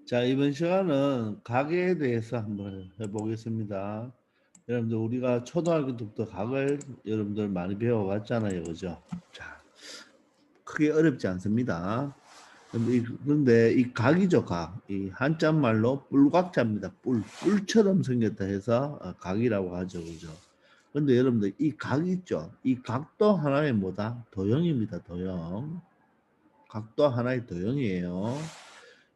자, 이번 시간은 각에 대해서 한번 해보겠습니다. 여러분들 우리가 초등학교 때부터 각을 여러분들 많이 배워왔잖아요, 그죠? 자, 크게 어렵지 않습니다. 그런데 이 각이죠, 각. 이 한자말로 뿔각자입니다. 뿔처럼 생겼다 해서 각이라고 하죠, 그죠? 근데 여러분들 이 각 있죠? 이 각도 하나의 뭐다? 도형입니다, 도형. 각도 하나의 도형이에요.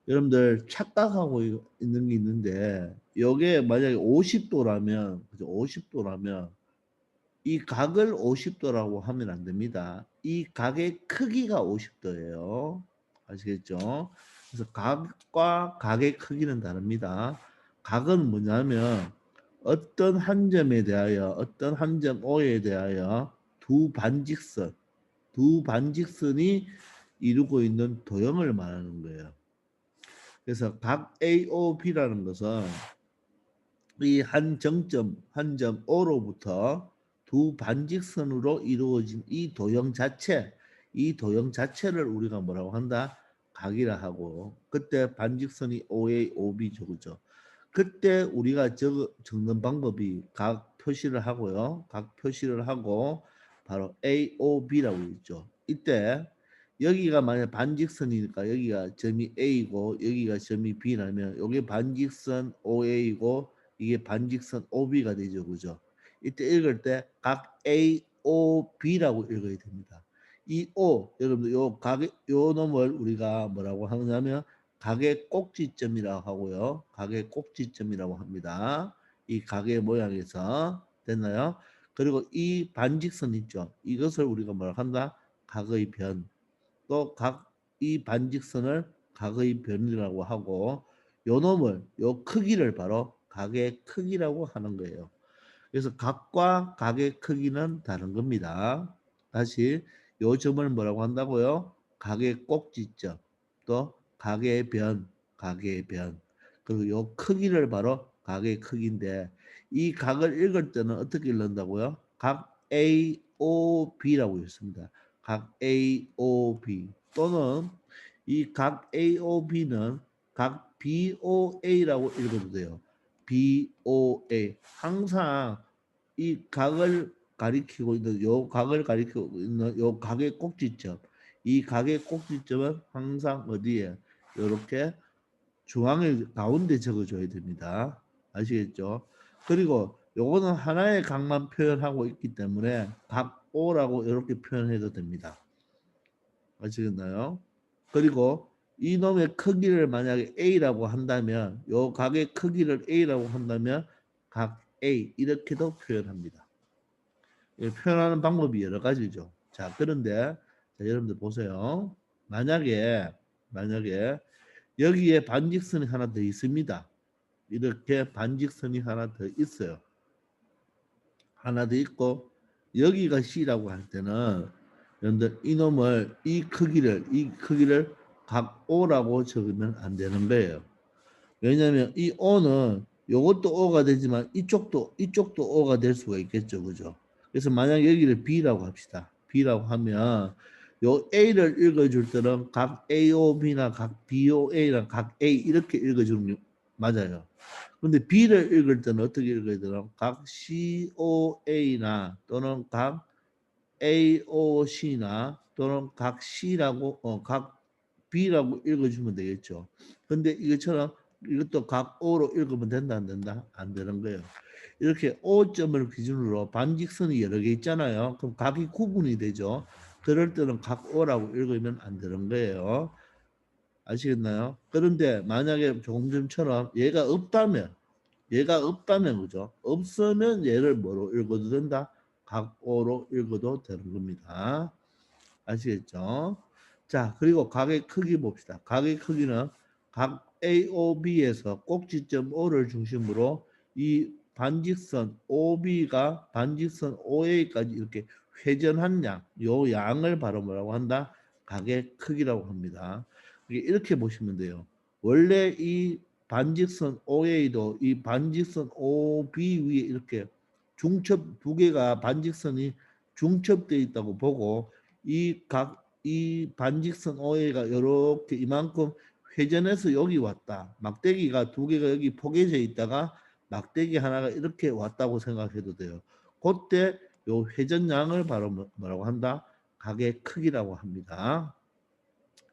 여러분들 착각하고 있는 게 있는데 이게 만약에 50도라면 그죠? 50도라면 이 각을 50도라고 하면 안 됩니다. 이 각의 크기가 50도예요. 아시겠죠? 그래서 각과 각의 크기는 다릅니다. 각은 뭐냐면 어떤 한 점에 대하여 어떤 한 점 O에 대하여 두 반직선이 이루고 있는 도형을 말하는 거예요. 그래서 각 AOB라는 것은 이 한 정점, 한 점 O로부터 두 반직선으로 이루어진 이 도형 자체를 우리가 뭐라고 한다? 각이라 하고, 그때 반직선이 OA, OB죠, 그죠? 그때 우리가 적는 방법이 각 표시를 하고요. 각 표시를 하고 바로 AOB라고 있죠. 이때 여기가 만약 반직선이니까 여기가 점이 A고 여기가 점이 B라면 이게 반직선 OA고 이게 반직선 OB가 되죠. 그죠? 이때 읽을 때 각 AOB라고 읽어야 됩니다. 이 O 여러분들 요 각의 요 놈을 우리가 뭐라고 하냐면 각의 꼭지점이라고 하고요. 각의 꼭지점이라고 합니다. 이 각의 모양에서 됐나요? 그리고 이 반직선 있죠. 이것을 우리가 뭐라고 한다? 각의 변. 또 이 반직선을 각의 변이라고 하고 요 놈을 요 크기를 바로 각의 크기라고 하는 거예요. 그래서 각과 각의 크기는 다른 겁니다. 다시 요 점을 뭐라고 한다고요? 각의 꼭지점, 또 각의 변, 각의 변. 그리고 요 크기를 바로 각의 크기인데 이 각을 읽을 때는 어떻게 읽는다고요? 각 AOB라고 있습니다. 각 AOB 또는 이 각 AOB는 각 BOA라고 읽어도 돼요. BOA 항상 이 각을 가리키고 있는 요 각을 가리키고 있는 요 각의 꼭지점 이 각의 꼭지점은 항상 어디에 이렇게 중앙에 가운데 적어줘야 됩니다. 아시겠죠? 그리고 요거는 하나의 각만 표현하고 있기 때문에 각 O라고 이렇게 표현해도 됩니다. 아시겠나요? 그리고 이놈의 크기를 만약에 A라고 한다면 요 각의 크기를 A라고 한다면 각 A 이렇게도 표현합니다. 표현하는 방법이 여러 가지죠. 자, 그런데 자, 여러분들 보세요. 만약에 여기에 반직선이 하나 더 있습니다. 이렇게 반직선이 하나 더 있어요. 하나 더 있고 여기가 C라고 할 때는 여러분들 이놈을 이 크기를 각 O라고 적으면 안 되는 거예요. 왜냐하면 이 O는 이것도 O가 되지만 이쪽도 O가 될 수가 있겠죠, 그죠? 그래서 만약 여기를 B라고 합시다. B라고 하면 요 A를 읽어줄 때는 각 AOB나 각 BOA나 각 A 이렇게 읽어주는 게 맞아요. 근데 B를 읽을 때는 어떻게 읽어야 되나? 각 COA나 또는 각 AOC나 또는 각 C라고 각 B라고 읽어주면 되겠죠. 근데 이것처럼 이것도 각 O로 읽으면 된다 안 된다? 안 되는 거예요. 이렇게 O점을 기준으로 반직선이 여러 개 있잖아요. 그럼 각이 구분이 되죠. 그럴 때는 각 O라고 읽으면 안 되는 거예요. 아시겠나요? 그런데 만약에 조금 전처럼 얘가 없다면 그죠? 없으면 얘를 뭐로 읽어도 된다? 각오로 읽어도 되는 겁니다. 아시겠죠? 자, 그리고 각의 크기 봅시다. 각의 크기는 각 AOB에서 꼭지점 O를 중심으로 이 반직선 OB가 반직선 OA까지 이렇게 회전한 요 양을 바로 뭐라고 한다? 각의 크기라고 합니다. 이렇게 보시면 돼요. 원래 이 반직선 OA도 이 반직선 OB 위에 이렇게 중첩 두 개가 반직선이 중첩되어 있다고 보고 이 반직선 OA가 이렇게 이만큼 회전해서 여기 왔다. 막대기가 두 개가 여기 포개져 있다가 막대기 하나가 이렇게 왔다고 생각해도 돼요. 그때 요 회전량을 바로 뭐라고 한다? 각의 크기라고 합니다.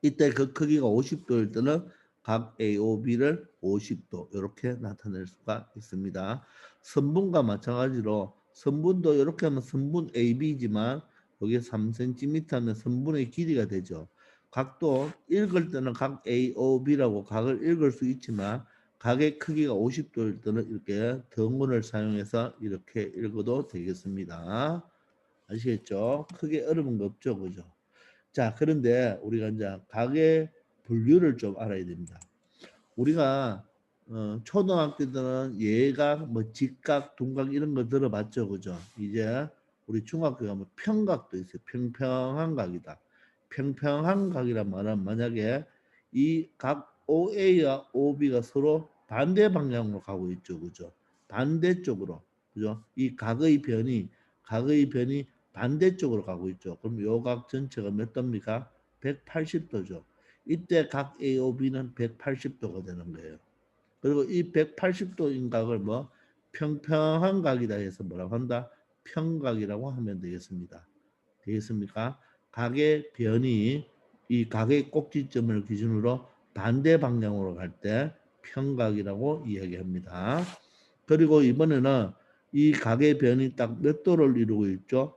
이때 그 크기가 50도일 때는 각 AOB를 50도 이렇게 나타낼 수가 있습니다. 선분과 마찬가지로 선분도 이렇게 하면 선분 AB지만 여기 3cm 하면 선분의 길이가 되죠. 각도 읽을 때는 각 AOB라고 각을 읽을 수 있지만 각의 크기가 50도일 때는 이렇게 등분을 사용해서 이렇게 읽어도 되겠습니다. 아시겠죠? 크게 어려운 거 없죠, 그죠? 자, 그런데 우리가 이제 각의 분류를 좀 알아야 됩니다. 우리가 초등학교 때는 예각, 뭐 직각, 둔각 이런 거 들어봤죠, 그죠? 이제 우리 중학교 가면 평각도 있어요. 평평한 각이다. 평평한 각이란 말은 만약에 이 각 OA와 OB가 서로 반대 방향으로 가고 있죠, 그죠? 반대쪽으로, 그죠? 이 각의 변이 반대쪽으로 가고 있죠. 그럼 요 각 전체가 몇 도입니까? 180도죠. 이때 각 AOB는 180도가 되는 거예요. 그리고 이 180도인 각을 뭐 평평한 각이다 해서 뭐라고 한다? 평각이라고 하면 되겠습니다. 되겠습니까? 각의 변이 이 각의 꼭지점을 기준으로 반대 방향으로 갈 때 평각이라고 이야기합니다. 그리고 이번에는 이 각의 변이 딱 몇 도를 이루고 있죠?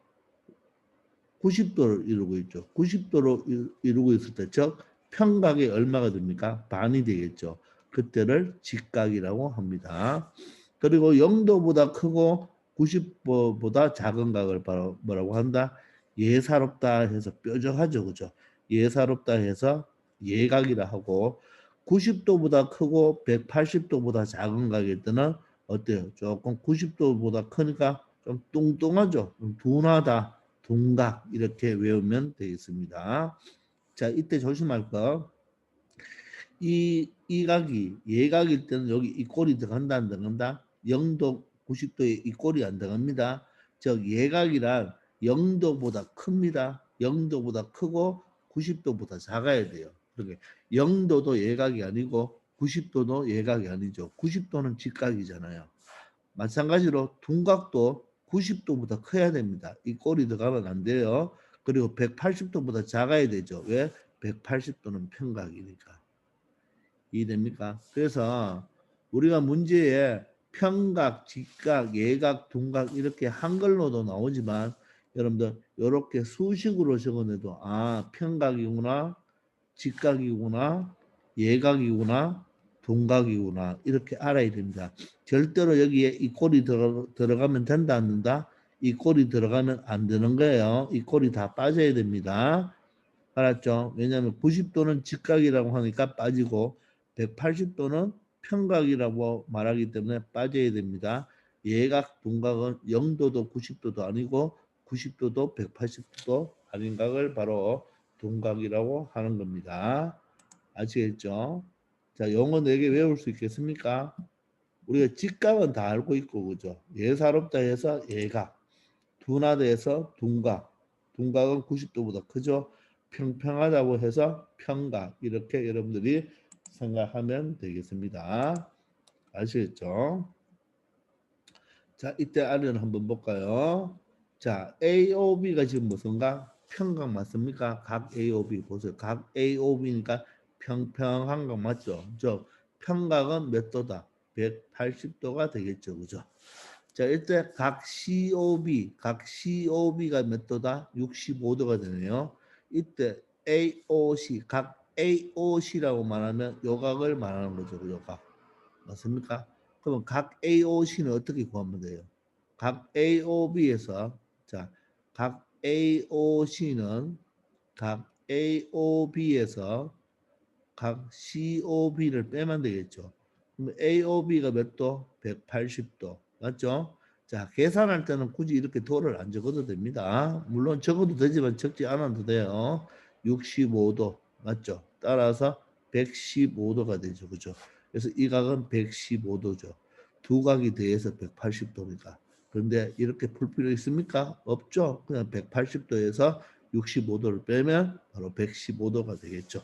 90도를 이루고 있죠. 90도로 이루고 있을 때, 즉 평각이 얼마가 됩니까? 반이 되겠죠. 그때를 직각이라고 합니다. 그리고 0도보다 크고 90도보다 작은 각을 바로 뭐라고 한다? 예사롭다 해서 뾰족하죠. 그죠? 예사롭다 해서 예각이라 하고 90도보다 크고 180도보다 작은 각일 때는 어때요? 조금 90도보다 크니까 좀 뚱뚱하죠. 좀 둔하다. 둔각 이렇게 외우면 되겠습니다. 자, 이때 조심할 거. 이 각이 예각일 때는 여기 이 꼴이 들어간다 안 들어간다? 0도 90도에 이 꼴이 안 들어갑니다. 즉 예각이란 0도보다 큽니다. 0도보다 크고 90도보다 작아야 돼요. 그러니까 0도도 예각이 아니고 90도도 예각이 아니죠. 90도는 직각이잖아요. 마찬가지로 둔각도 90도보다 커야 됩니다. 이 꼴이 들어가면 안 돼요. 그리고 180도보다 작아야 되죠. 왜? 180도는 평각이니까. 이해됩니까? 그래서 우리가 문제에 평각, 직각, 예각, 둔각 이렇게 한글로도 나오지만 여러분들 이렇게 수식으로 적어내도 아 평각이구나, 직각이구나, 예각이구나, 둔각이구나 이렇게 알아야 됩니다. 절대로 여기에 이 꼴이 들어가면 된다 안 된다? 이 꼴이 들어가면 안 되는 거예요. 이 꼴이 다 빠져야 됩니다. 알았죠? 왜냐하면 90도는 직각이라고 하니까 빠지고 180도는 평각이라고 말하기 때문에 빠져야 됩니다. 예각, 둔각은 0도도 90도도 아니고 90도도 180도도 아닌 각을 바로 둔각이라고 하는 겁니다. 아시겠죠? 자, 영어 4개 외울 수 있겠습니까? 우리가 직각은 다 알고 있고, 그죠? 예사롭다 해서 예각, 둔하다 해서 둔각, 둔각은 90도보다 크죠? 평평하다고 해서 평각, 이렇게 여러분들이 생각하면 되겠습니다. 아시겠죠? 자, 이때 R은 한번 볼까요? 자, AOB가 지금 무슨가? 평각 맞습니까? 각 AOB 보세요. 각 AOB니까 평평한 각 맞죠? 저 평각은 몇 도다? 180도가 되겠죠. 그죠? 자, 이때 각 COB가 몇 도다? 65도가 되네요. 이때 AOC, 각 AOC라고 말하면 요각을 말하는 거죠. 요각. 맞습니까? 그러면 각 AOC는 어떻게 구하면 돼요? 각 AOB에서 자, 각 AOC는 각 AOB에서 각 COB를 빼면 되겠죠. 그럼 AOB가 몇 도? 180도. 맞죠? 자, 계산할 때는 굳이 이렇게 도를 안 적어도 됩니다. 물론 적어도 되지만 적지 않아도 돼요. 65도. 맞죠? 따라서 115도가 되죠. 그죠? 그래서 이 각은 115도죠. 두 각이 더해서 180도니까. 그런데 이렇게 풀 필요 있습니까? 없죠. 그냥 180도에서 65도를 빼면 바로 115도가 되겠죠.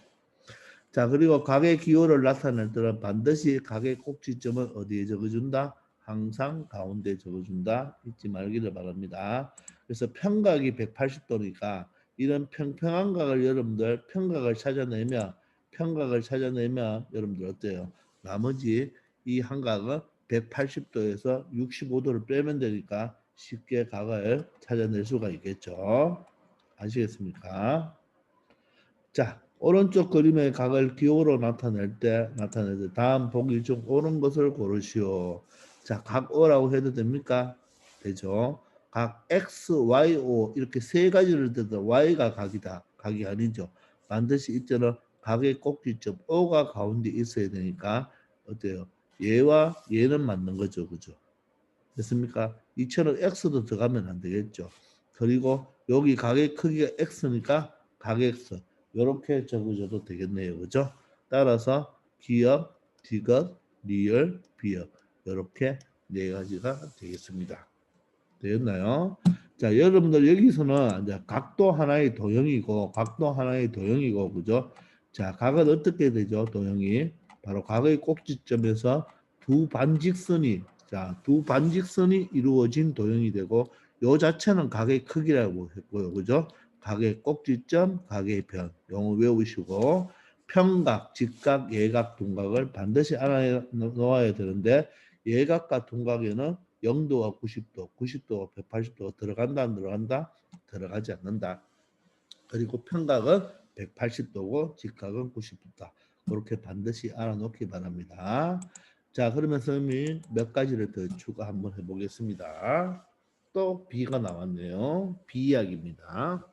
자, 그리고 가계 기호를 나타낼 때는 반드시 가계 꼭지점은 어디에 적어준다? 항상 가운데 적어준다. 잊지 말기를 바랍니다. 그래서 평각이 180도니까 이런 평평한 각을 여러분들 평각을 찾아내면 여러분들 어때요? 나머지 이 한각은 180도에서 65도를 빼면 되니까 쉽게 각을 찾아낼 수가 있겠죠. 아시겠습니까? 자, 오른쪽 그림의 각을 기호로 나타낼 때 다음 보기 중 옳은 것을 고르시오. 자, 각 O라고 해도 됩니까? 되죠. 각 X, Y, O 이렇게 세 가지를 들다 Y가 각이다. 각이 아니죠. 반드시 이때는 각의 꼭지점 O가 가운데 있어야 되니까 어때요? 얘와 얘는 맞는 거죠. 그죠? 됐습니까? 이처럼 X도 들어가면 안 되겠죠. 그리고 여기 각의 크기가 X니까 각 X 이렇게 적어줘도 되겠네요. 그죠? 따라서 기역, 디귿, 리을, 비역 이렇게 네 가지가 되겠습니다. 되었나요? 자, 여러분들 여기서는 이제 각도 하나의 도형이고 그죠? 자, 각은 어떻게 되죠? 도형이 바로 각의 꼭지점에서 두 반직선이 이루어진 도형이 되고 요 자체는 각의 크기라고 했고요. 그죠? 각의 꼭지점, 각의 변. 영어 외우시고 평각, 직각, 예각, 둔각을 반드시 알아놓아야 되는데 예각과 둔각에는 0도와 90도, 90도와 180도가 들어간다 안 들어간다? 들어가지 않는다. 그리고 평각은 180도고 직각은 90도다. 그렇게 반드시 알아놓기 바랍니다. 자, 그러면 선생님이 몇 가지를 더 추가 한번 해보겠습니다. 또 B가 나왔네요. B 이야기입니다.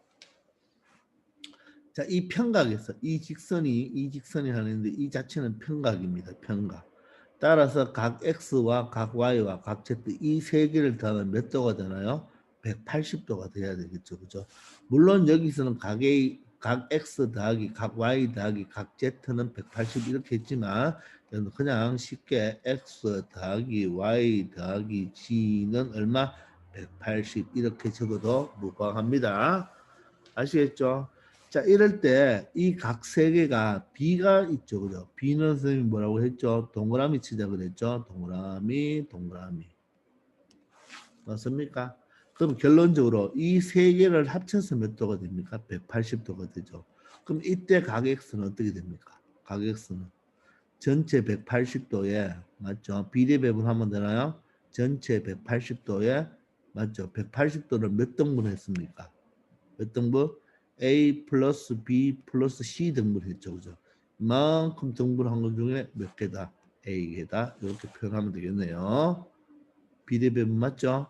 자, 이 평각에서 이 직선이 하는데 이 자체는 평각입니다. 평각. 따라서 각 X와 각 Y와 각 Z 이 세 개를 더하면 몇 도가 되나요? 180도가 돼야 되겠죠. 그죠? 물론 여기서는 각 X 더하기 각 Y 더하기 각 Z는 180 이렇게 했지만 그냥 쉽게 X 더하기 Y 더하기 G는 얼마? 180 이렇게 적어도 무방합니다. 아시겠죠? 자, 이럴 때 이 각 세 개가 B가 있죠. 그죠? B는 선생님이 뭐라고 했죠? 동그라미 치자 그랬죠? 동그라미. 맞습니까? 그럼 결론적으로 이 세 개를 합쳐서 몇 도가 됩니까? 180도가 되죠. 그럼 이때 각 X는 어떻게 됩니까? 각 X는 전체 180도에 맞죠? 비례 배분하면 되나요? 전체 180도에 맞죠? 180도를 몇 등분 했습니까? 몇 등분? A 플러스 B 플러스 C 등분했죠. 그죠? 이만큼 등분한 것 중에 몇 개다? A개다. 이렇게 표현하면 되겠네요. 비례배분 맞죠?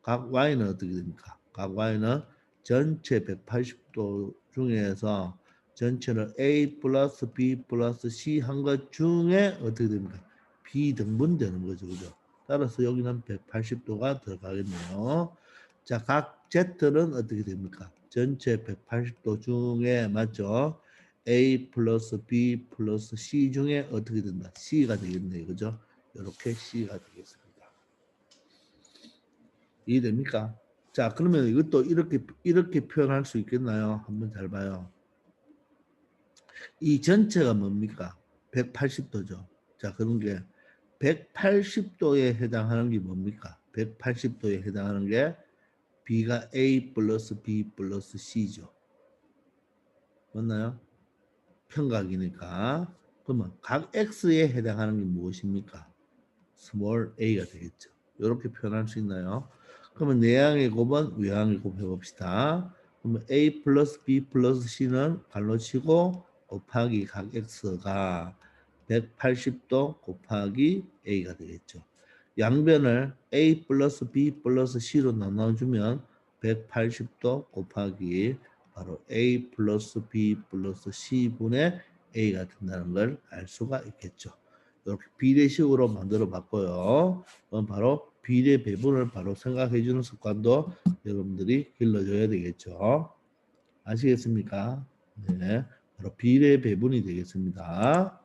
각 Y는 어떻게 됩니까? 각 Y는 전체 180도 중에서 전체를 A 플러스 B 플러스 C 한 것 중에 어떻게 됩니까? B 등분되는 거죠. 그죠? 따라서 여기는 180도가 들어가겠네요. 자, 각 Z는 어떻게 됩니까? 전체 180도 중에 맞죠? A 플러스 B 플러스 C 중에 어떻게 된다? C가 되겠네요. 그죠? 이렇게 C가 되겠습니다. 이해됩니까? 자, 그러면 이것도 이렇게 표현할 수 있겠나요? 한번 잘 봐요. 이 전체가 뭡니까? 180도죠. 자, 그런 게 180도에 해당하는 게 뭡니까? 180도에 해당하는 게 B가 A 플러스 B 플러스 C죠. 맞나요? 평각이니까. 그러면 각 X에 해당하는 게 무엇입니까? small a가 되겠죠. 이렇게 표현할 수 있나요? 그러면 내항의 곱은 외항의 곱 해봅시다. 그러면 a 플러스 b 플러스 c는 발로 치고 곱하기 각 x가 180도 곱하기 a가 되겠죠. 양변을 a 플러스 b 플러스 c로 나눠주면 180도 곱하기 바로 a 플러스 b 플러스 c분의 a가 된다는 걸 알 수가 있겠죠. 이렇게 비례식으로 만들어 봤고요. 그럼 바로 비례 배분을 바로 생각해 주는 습관도 여러분들이 길러줘야 되겠죠. 아시겠습니까? 네. 바로 비례 배분이 되겠습니다.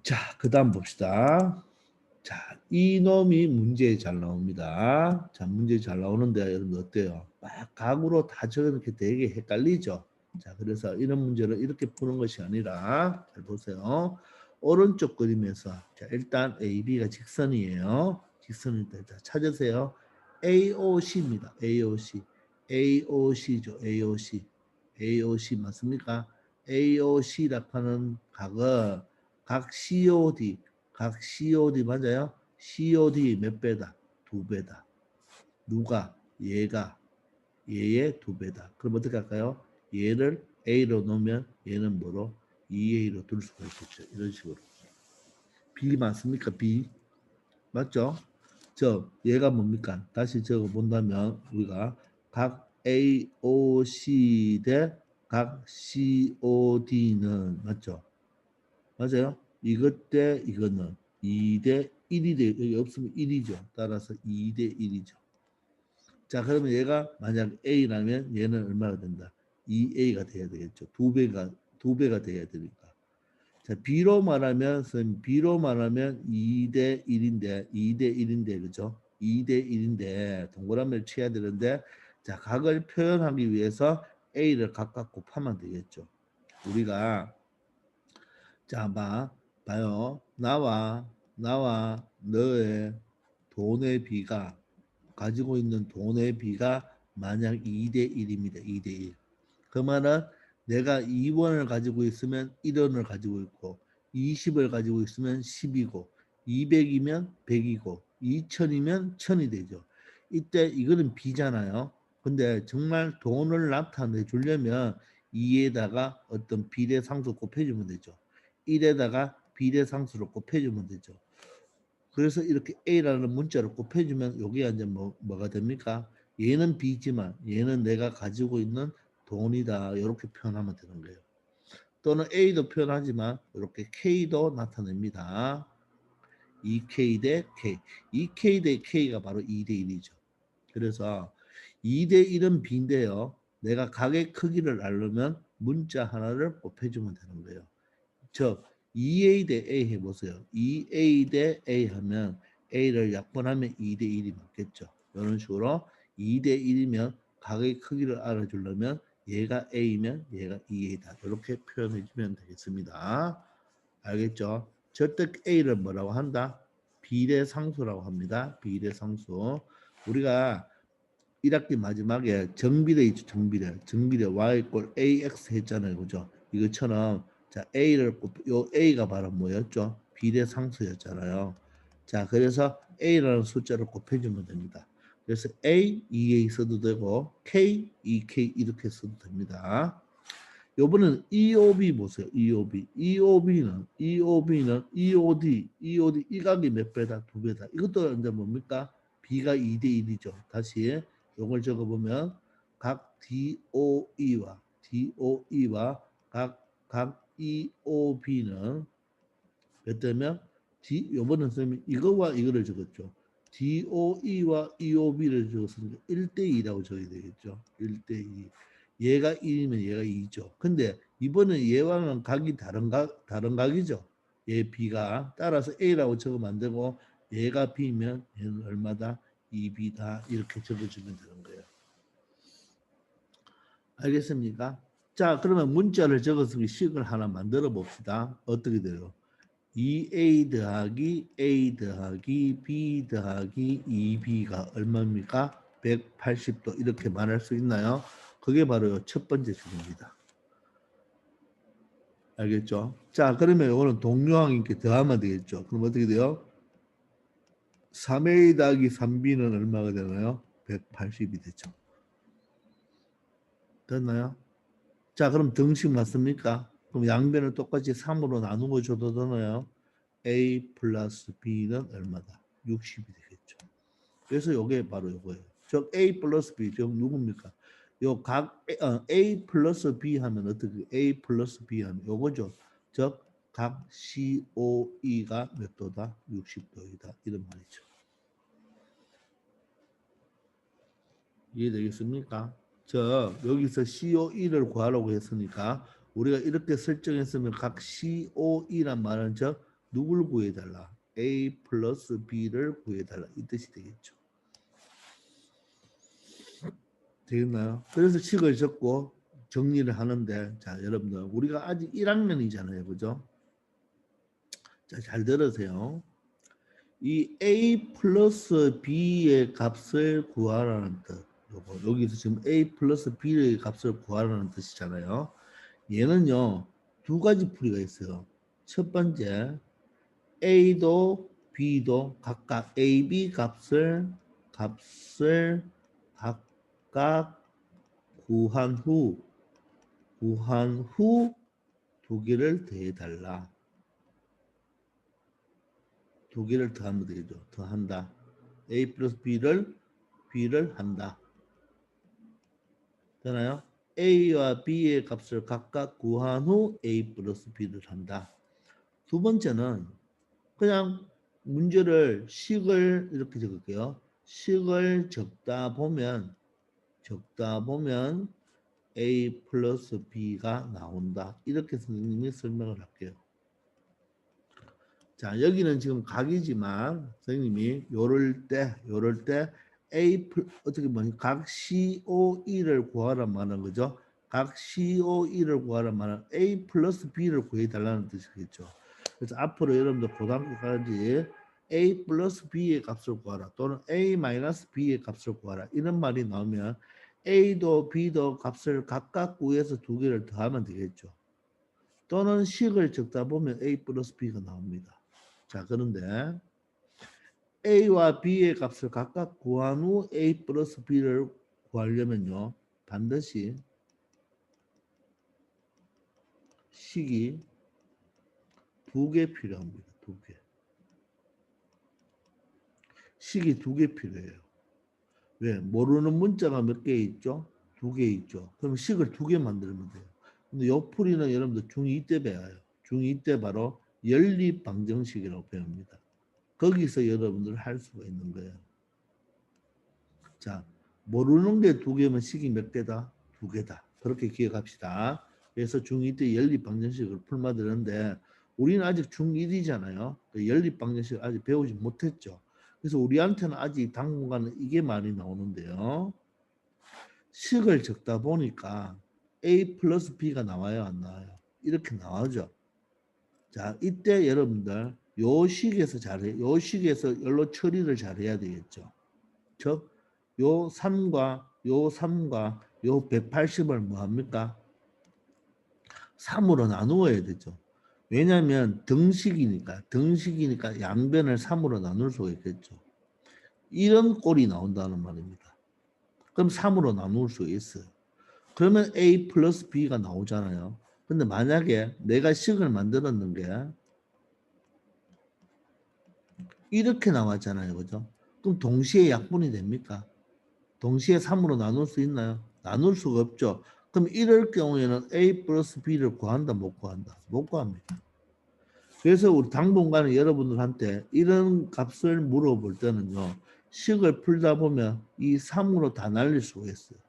자, 그 다음 봅시다. 자, 이놈이 문제에 잘 나옵니다. 자, 문제 잘 나오는데 여러분 어때요? 막 각으로 다 적어놓게 되게 헷갈리죠? 자, 그래서 이런 문제를 이렇게 푸는 것이 아니라 잘 보세요. 오른쪽 그림에서 자, 일단 AB가 직선이에요. 직선일 때 자, 찾으세요. AOC입니다. AOC. AOC죠. AOC. AOC 맞습니까? AOC라고 하는 각은 각 COD, 각 COD 맞아요? COD 몇 배다? 두 배다. 누가? 얘가 얘의 두 배다. 그럼 어떻게 할까요? 얘를 A로 놓으면 얘는 뭐로? 2A로 둘 수가 있겠죠. 이런 식으로. B 맞습니까? B. 맞죠? 얘가 뭡니까? 다시 적어 본다면 우리가 각 AOC 대 각 COD는 맞죠? 맞아요? 이것 대 이거는 2 대 1이 돼. 여기 없으면 1이죠. 따라서 2 대 1이죠. 자, 그러면 얘가 만약 A라면 얘는 얼마가 된다? 2A가 돼야 되겠죠. 두 배가 돼야 되니까. 자, B로 말하면 2 대 1인데 2 대 1인데 그죠? 2 대 1인데 동그라미를 쳐야 되는데 자, 각을 표현하기 위해서 A를 각각 곱하면 되겠죠. 우리가 자, 봐요. 나와 너의 돈의 비가 가지고 있는 돈의 비가 만약 2대 1입니다. 2대 1. 그 말은 내가 2원을 가지고 있으면 1원을 가지고 있고 20을 가지고 있으면 10이고 200이면 100이고 2000이면 1000이 되죠. 이때 이거는 비잖아요. 근데 정말 돈을 나타내 주려면 2에다가 어떤 비례상수 곱해주면 되죠. 1에다가 비례상수를 곱해주면 되죠. 그래서 이렇게 A라는 문자를 곱해주면 여기가 이제 뭐가 됩니까? 얘는 B지만 얘는 내가 가지고 있는 돈이다. 이렇게 표현하면 되는 거예요. 또는 A도 표현하지만 이렇게 K도 나타냅니다. 2K 대 K. 2K 대 K가 바로 2대 1이죠. 그래서 2대 1은 B인데요. 내가 각의 크기를 알려면 문자 하나를 곱해주면 되는 거예요. 즉 2A 대 A 해보세요. 2A 대 A 하면 A를 약분하면 2대 1이 맞겠죠. 이런 식으로 2대 1이면 각의 크기를 알아주려면 얘가 A면 얘가 2A다. 이렇게 표현해 주면 되겠습니다. 알겠죠? 절대 A를 뭐라고 한다? 비례상수라고 합니다. 비례상수. 우리가 1학기 마지막에 정비례 있죠. 정비례 y 꼴 ax 했잖아요. 그죠? 이것처럼 자 요 a가 바로 뭐였죠? 비례상수였잖아요. 자, 그래서 a라는 숫자를 곱해주면 됩니다. 그래서 a 2a 써도 되고 k 2k 이렇게 써도 됩니다. 요번에는 EOB 보세요. EOB는 EOD 이 각이 몇 배다? 두 배다. 이것도 이제 뭡니까? B가 2대 1이죠. 다시 요걸 적어보면 각 DOE와 각 EOB는 몇 대면 요번은 선생님이 이거와 이거를 적었죠. DOE와 EOB를 적었으니까 1대 2라고 적어야 되겠죠. 1대 2. 얘가 1이면 얘가 2죠. 근데 이번에 얘와는 각이 다른 각이죠. 얘 B가. 따라서 A라고 적으면 안 되고 얘가 B면 얘는 얼마다? 2B다. 이렇게 적어주면 되는 거예요. 알겠습니까? 자, 그러면 문자를 적어서 식을 하나 만들어 봅시다. 어떻게 돼요? 2A 더하기 A 더하기 B 더하기 2B가 얼마입니까? 180도 이렇게 말할 수 있나요? 그게 바로 첫 번째 식입니다. 알겠죠? 자, 그러면 이거는 동료항이니까 더하면 되겠죠. 그럼 어떻게 돼요? 3A 더하기 3B는 얼마가 되나요? 180이 되죠. 됐나요? 자, 그럼 등식 맞습니까? 그럼 양변을 똑같이 3으로 나누고 줘도 되나요? A 플러스 B는 얼마다? 60이 되겠죠. 그래서 이게 바로 이거예요. 즉 A 플러스 B, 즉 누굽니까? 요각 A 플러스 B 하면 어떻게? A 플러스 B 하면 요거죠. 즉 각 COE가 몇 도다? 60도이다. 이런 말이죠. 이해되겠습니까? 여기서 COE를 구하라고 했으니까 우리가 이렇게 설정했으면 각 COE란 말은 즉 누굴 구해달라? A 플러스 B를 구해달라. 이 뜻이 되겠죠. 되겠나요? 그래서 식을 적고 정리를 하는데 자 여러분들 우리가 아직 1학년이잖아요. 그죠? 자, 잘 들으세요. 이 a 플러스 b의 값을 구하라는 뜻. 여기서 지금 a 플러스 b의 값을 구하라는 뜻이잖아요. 얘는요. 두 가지 풀이가 있어요. 첫 번째 a도 b도 각각 a, b 값을 각각 구한 후 두 개를 더해달라. 두 개를 더하면 되겠죠. 더한다. a 플러스 b를 한다. 되나요? a와 b의 값을 각각 구한 후 a 플러스 b를 한다. 두 번째는 그냥 문제를 식을 이렇게 적을게요. 식을 적다 보면 a 플러스 b가 나온다. 이렇게 선생님이 설명을 할게요. 자, 여기는 지금 각이지만 선생님이 요럴 때 어떻게 보면 각 COE를 구하란 말은 거죠. 각 COE를 구하란 말은 A 플러스 B를 구해달라는 뜻이겠죠. 그래서 앞으로 여러분들 고등학교까지 A 플러스 B의 값을 구하라 또는 A 마이너스 B의 값을 구하라 이런 말이 나오면 A도 B도 값을 각각 구해서 두 개를 더하면 되겠죠. 또는 식을 적다 보면 A 플러스 B가 나옵니다. 자, 그런데 A와 B의 값을 각각 구한 후 A 플러스 B를 구하려면요. 반드시 식이 두 개 필요합니다. 두 개. 식이 두 개 필요해요. 왜? 모르는 문자가 몇 개 있죠? 두 개 있죠. 그럼 식을 두 개 만들면 돼요. 근데 요 풀이는 여러분들 중2 때 배워요. 중2 때 바로 연립방정식이라고 배웁니다. 거기서 여러분들 할 수가 있는 거예요. 자, 모르는 게 두 개면 식이 몇 개다? 두 개다. 그렇게 기억합시다. 그래서 중2 때 연립방정식을 풀마 되는데 우리는 아직 중1이잖아요. 연립방정식을 아직 배우지 못했죠. 그래서 우리한테는 아직 당분간은 이게 많이 나오는데요. 식을 적다 보니까 A 플러스 B가 나와요, 안 나와요? 이렇게 나오죠. 자, 이때 여러분들 요 식에서 요 식에서 연로 처리를 잘해야 되겠죠. 즉, 요 3과 요 180을 뭐 합니까? 3으로 나누어야 되죠. 왜냐하면 등식이니까 양변을 3으로 나눌 수가 있겠죠. 이런 꼴이 나온다는 말입니다. 그럼 3으로 나눌 수 있어요. 그러면 A 플러스 B가 나오잖아요. 근데 만약에 내가 식을 만들었는 게 이렇게 나왔잖아요. 그죠? 그럼 동시에 약분이 됩니까? 동시에 3으로 나눌 수 있나요? 나눌 수가 없죠. 그럼 이럴 경우에는 A 플러스 B를 구한다, 못 구한다? 못 구합니다. 그래서 우리 당분간은 여러분들한테 이런 값을 물어볼 때는요. 식을 풀다 보면 이 3으로 다 날릴 수가 있어요.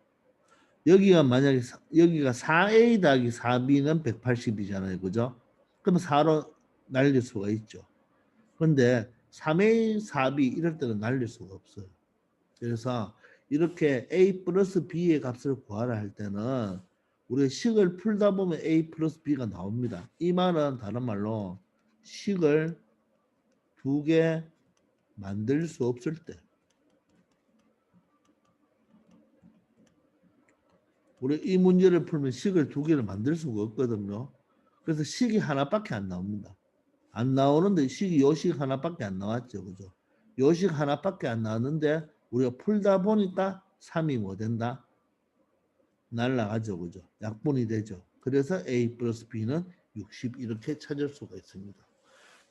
여기가 만약에 여기가 4A 더하기 4B는 180이잖아요. 그죠? 그럼 4로 날릴 수가 있죠. 그런데 3A, 4B 이럴 때는 날릴 수가 없어요. 그래서 이렇게 A 플러스 B의 값을 구하라 할 때는 우리가 식을 풀다 보면 A 플러스 B가 나옵니다. 이 말은 다른 말로 식을 두 개 만들 수 없을 때 우리 이 문제를 풀면 식을 두 개를 만들 수가 없거든요. 그래서 식이 하나밖에 안 나옵니다. 안 나오는데 식이 요식 하나밖에 안 나왔죠. 그죠? 요식 하나밖에 안 나왔는데 우리가 풀다 보니까 3이 뭐 된다? 날라가죠. 그죠? 약분이 되죠. 그래서 A 플러스 B는 60 이렇게 찾을 수가 있습니다.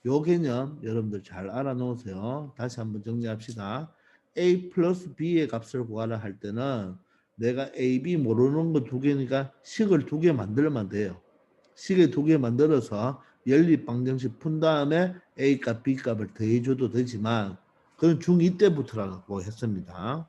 요 개념 여러분들 잘 알아놓으세요. 다시 한번 정리합시다. A 플러스 B의 값을 구하라 할 때는 내가 A, B 모르는 거 두 개니까 식을 두 개 만들면 돼요. 식을 두 개 만들어서 연립방정식 푼 다음에 A 값, B 값을 더해줘도 되지만 그건 중2 때부터라고 했습니다.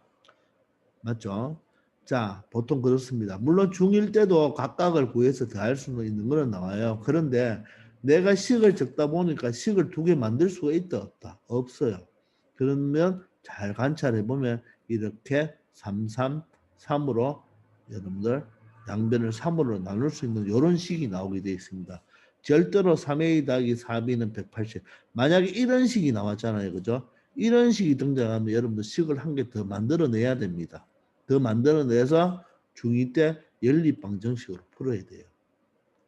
맞죠? 자, 보통 그렇습니다. 물론 중1 때도 각각을 구해서 더할 수는 있는 거는 나와요. 그런데 내가 식을 적다 보니까 식을 두 개 만들 수가 있다, 없다? 없어요. 그러면 잘 관찰해 보면 이렇게 3, 3, 3으로 여러분들 양변을 3으로 나눌 수 있는 이런 식이 나오게 되어 있습니다. 절대로 3a 더하기 4b는 180. 만약에 이런 식이 나왔잖아요. 그죠? 이런 식이 등장하면 여러분들 식을 한 개 더 만들어내야 됩니다. 더 만들어내서 중2 때 연립방정식으로 풀어야 돼요.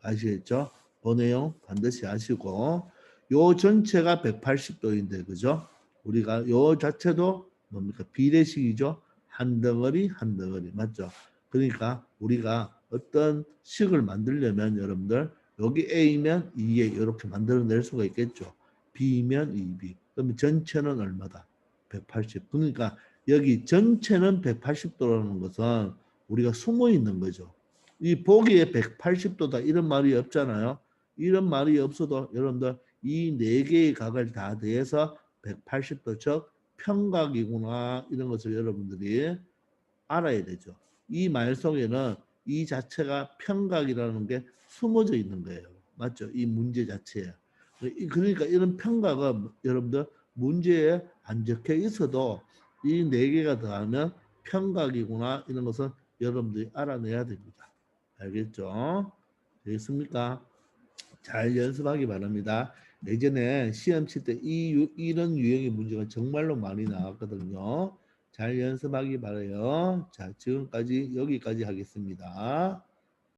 아시겠죠? 그 내용 반드시 아시고 요 전체가 180도인데 그죠? 우리가 요 자체도 뭡니까? 비례식이죠. 한 덩어리 한 덩어리 맞죠? 그러니까 우리가 어떤 식을 만들려면 여러분들 여기 A면 2A 이렇게 만들어낼 수가 있겠죠. B면 2B. 그러면 전체는 얼마다? 180. 그러니까 여기 전체는 180도라는 것은 우리가 숨어 있는 거죠. 이 보기에 180도다 이런 말이 없잖아요. 이런 말이 없어도 여러분들 이 네 개의 각을 다 더해서 180도 즉 평각이구나 이런 것을 여러분들이 알아야 되죠. 이 말 속에는 이 자체가 평각이라는 게 숨어져 있는 거예요. 맞죠? 이 문제 자체에. 그러니까 이런 평각은 여러분들 문제에 안 적혀 있어도 이 네 개가 더하면 평각이구나 이런 것은 여러분들이 알아내야 됩니다. 알겠죠? 되겠습니까? 잘 연습하기 바랍니다. 예전에 시험 칠 때 이런 유형의 문제가 정말로 많이 나왔거든요. 잘 연습하기 바라요. 자, 지금까지 여기까지 하겠습니다.